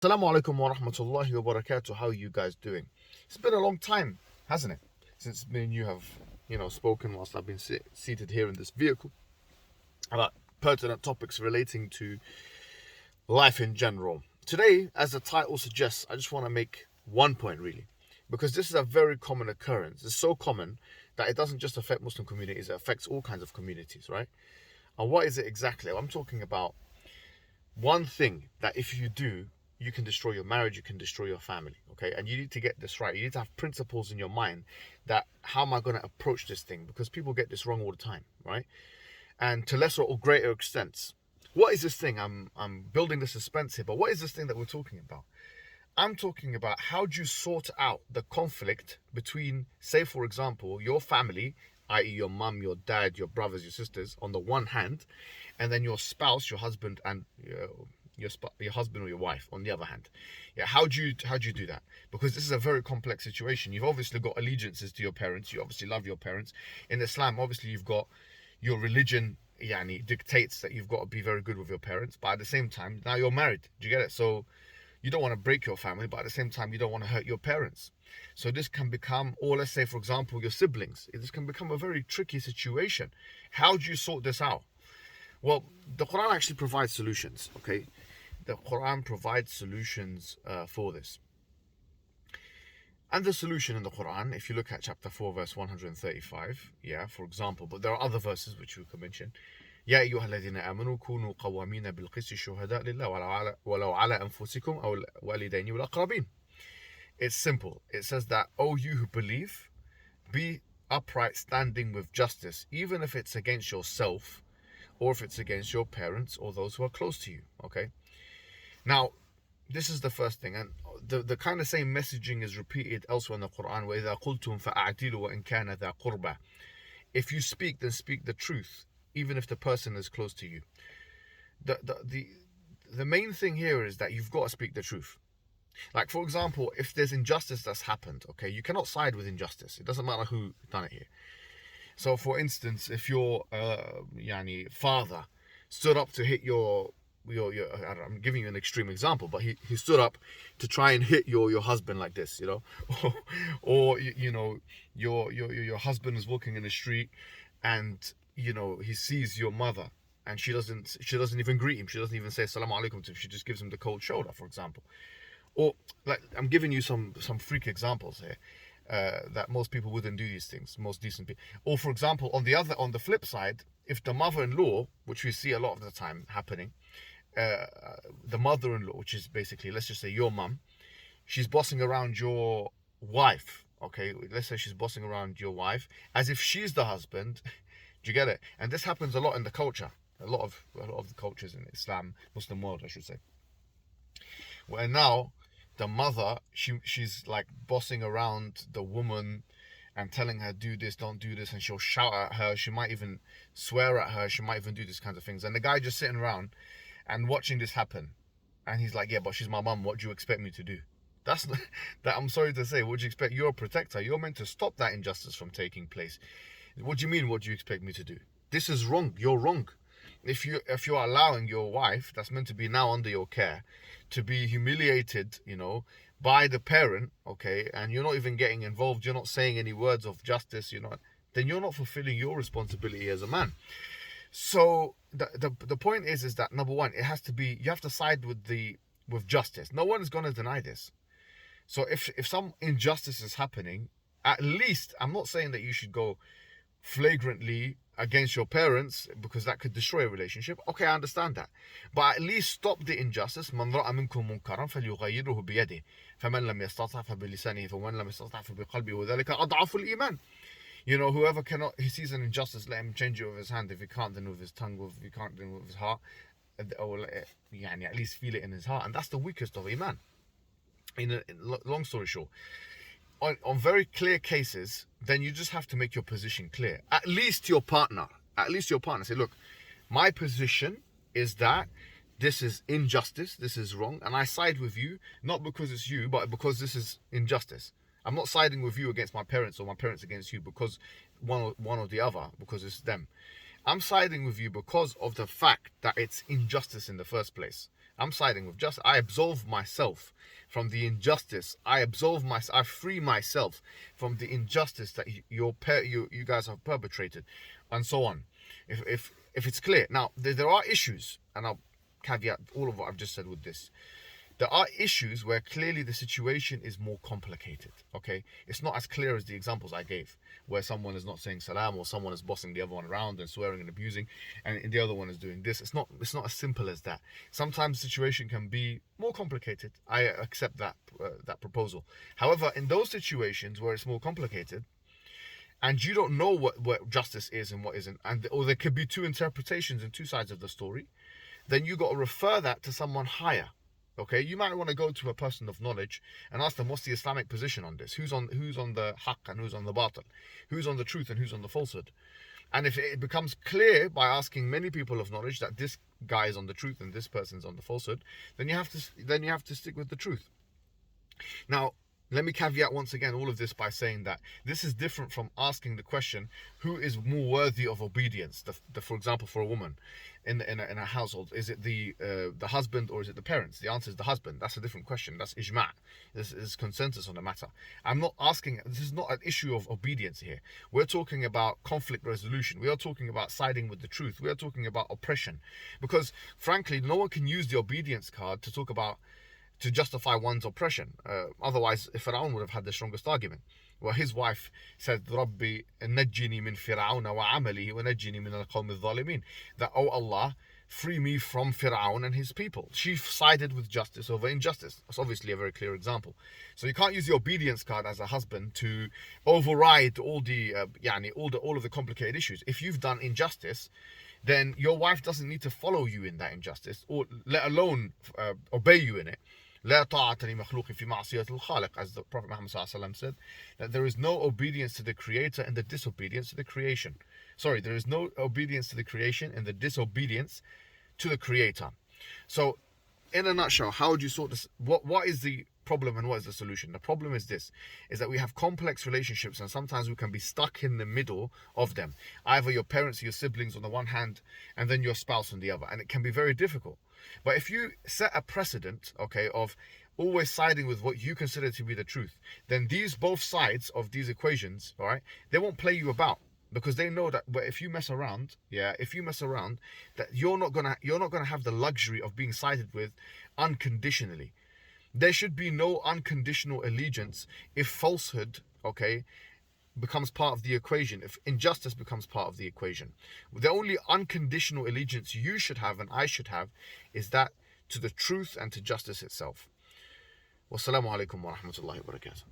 Assalamu alaikum wa rahmatullahi wa barakatuh. How are you guys doing? It's been a long time, hasn't it? Since me and you have, spoken whilst I've been seated here in this vehicle about pertinent topics relating to life in general. Today, as the title suggests, I just want to make one point really, because this is a very common occurrence. It's so common that it doesn't just affect Muslim communities, it affects all kinds of communities, right? And what is it exactly? I'm talking about one thing that if you do, you can destroy your marriage, you can destroy your family, okay? And you need to get this right. You need to have principles in your mind that how am I going to approach this thing? Because people get this wrong all the time, right? And to lesser or greater extents, what is this thing? I'm building the suspense here, but what is this thing that we're talking about? I'm talking about how do you sort out the conflict between, say, for example, your family, i.e., your mum, your dad, your brothers, your sisters, on the one hand, and then your spouse, your husband, and your husband or your wife on the other hand. Yeah, how do you do that? Because this is a very complex situation. You've obviously got allegiances to your parents. You obviously love your parents. In Islam, obviously, you've got your religion. Yani dictates that you've got to be very good with your parents, but at the same time, now you're married. Do you get it? So you don't want to break your family, but at the same time, you don't want to hurt your parents. So this can become, or let's say, for example, your siblings. This can become a very tricky situation. How do you sort this out? Well, the Quran actually provides solutions, okay? The Quran provides solutions for this. And the solution in the Quran, if you look at chapter 4, verse 135, yeah, for example, but there are other verses which we can mention. يا أيها الذين آمنوا كونوا قوامين بالقسط شهداء لله ولو على أنفسكم أو الوالدين والأقربين. It's simple. It says that, O you who believe, be upright standing with justice, even if it's against yourself or if it's against your parents or those who are close to you, okay? Now, this is the first thing, and the kind of same messaging is repeated elsewhere in the Quran. وَإِذَا قُلْتُمْ فَأَعْدِلُوا وَإِنْ كَانَ ذَا قُرْبَى. If you speak, then speak the truth, even if the person is close to you. The main thing here is that you've got to speak the truth. Like, for example, if there's injustice that's happened, okay, you cannot side with injustice. It doesn't matter who done it here. So, for instance, if your father stood up to hit your I'm giving you an extreme example, but he stood up to try and hit your husband like this, or your husband is walking in the street, and he sees your mother, and she doesn't even greet him, she doesn't even say assalamu alaikum to him, she just gives him the cold shoulder, for example. Or, like, I'm giving you some freak examples here. That most people wouldn't do these things, most decent people. Or, for example, on the flip side, if the mother-in-law, which we see a lot of the time happening, the mother-in-law, which is basically, let's just say your mum, she's bossing around your wife, okay? Let's say she's bossing around your wife as if she's the husband. Do you get it? And this happens a lot in the culture, a lot of the cultures in Islam, Muslim world, I should say. Where now the mother, she's like bossing around the woman and telling her, do this, don't do this, and she'll shout at her, she might even swear at her, she might even do these kinds of things. And the guy just sitting around and watching this happen, and he's like, yeah, but she's my mum, what do you expect me to do? That's that, I'm sorry to say, what do you expect? You're a protector, you're meant to stop that injustice from taking place. What do you mean, what do you expect me to do? This is wrong, you're wrong. If you're allowing your wife, that's meant to be now under your care, to be humiliated, by the parent, okay, and you're not even getting involved, you're not saying any words of justice, then you're not fulfilling your responsibility as a man. So the point is that, number one, it has to be, you have to side with justice. No one is going to deny this. So if some injustice is happening, at least, I'm not saying that you should go flagrantly against your parents, because that could destroy a relationship. Okay, I understand that, but at least stop the injustice. من رأى منكم منكرا فليغيره بيده فمن لم يستطع فبلسانه فمن لم يستطع فبقلبه وذلك أضعف الإيمان. Whoever cannot, he sees an injustice, let him change it with his hand. If he can't, then with his tongue. If he can't, then with his heart. Or at least feel it in his heart, and that's the weakest of Iman. Long story short, on very clear cases, then you just have to make your position clear. At least your partner. Say, look, my position is that this is injustice, this is wrong, and I side with you, not because it's you, but because this is injustice. I'm not siding with you against my parents or my parents against you because one or the other, because it's them. I'm siding with you because of the fact that it's injustice in the first place. I'm siding with justice. I absolve myself from the injustice. I free myself from the injustice that you guys have perpetrated, and so on. If it's clear. Now there are issues, and I'll caveat all of what I've just said with this. There are issues where clearly the situation is more complicated. Okay, it's not as clear as the examples I gave, where someone is not saying salam, or someone is bossing the other one around and swearing and abusing, and the other one is doing this. It's not as simple as that. Sometimes the situation can be more complicated. I accept that proposal. However, in those situations where it's more complicated, and you don't know what justice is and what isn't, or there could be two interpretations and two sides of the story, then you got to refer that to someone higher. Okay, you might want to go to a person of knowledge and ask them, what's the Islamic position on this? Who's on the haqq and who's on the batil? Who's on the truth and who's on the falsehood? And if it becomes clear by asking many people of knowledge that this guy is on the truth and this person's on the falsehood, then you have to stick with the truth. Now, let me caveat once again all of this by saying that this is different from asking the question, who is more worthy of obedience? For example, for a woman in a household, is it the husband or is it the parents? The answer is the husband. That's a different question. That's ijma'. This is consensus on the matter. I'm not asking. This is not an issue of obedience here. We're talking about conflict resolution. We are talking about siding with the truth. We are talking about oppression, because frankly, no one can use the obedience card to justify one's oppression. Otherwise, Fir'aun would have had the strongest argument. Well, his wife said, Rabbi, najjini min Fir'aun wa amalihi wa najjini min al-qawmi al-zalimin. That, oh Allah, free me from Fir'aun and his people. She sided with justice over injustice. That's obviously a very clear example. So you can't use the obedience card as a husband to override all of the complicated issues. If you've done injustice, then your wife doesn't need to follow you in that injustice, or let alone obey you in it. لا طاعة لمخلوق في معصية الخالق, as the Prophet Muhammad ﷺ said, that there is no obedience to the Creator and the disobedience to the creation. Sorry, there is no obedience to the creation and the disobedience to the Creator. So, in a nutshell, how would you sort this? What is the problem and what is the solution? The problem is this, is that we have complex relationships and sometimes we can be stuck in the middle of them. Either your parents, your siblings on the one hand, and then your spouse on the other. And it can be very difficult. But if you set a precedent, okay, of always siding with what you consider to be the truth, then both sides of these equations, all right, they won't play you about. Because they know that, but if you mess around, that you're not gonna have the luxury of being sided with unconditionally. There should be no unconditional allegiance if falsehood, okay, becomes part of the equation, if injustice becomes part of the equation. The only unconditional allegiance you should have and I should have is that to the truth and to justice itself. Wassalamu alaikum wa rahmatullahi wa barakatuh.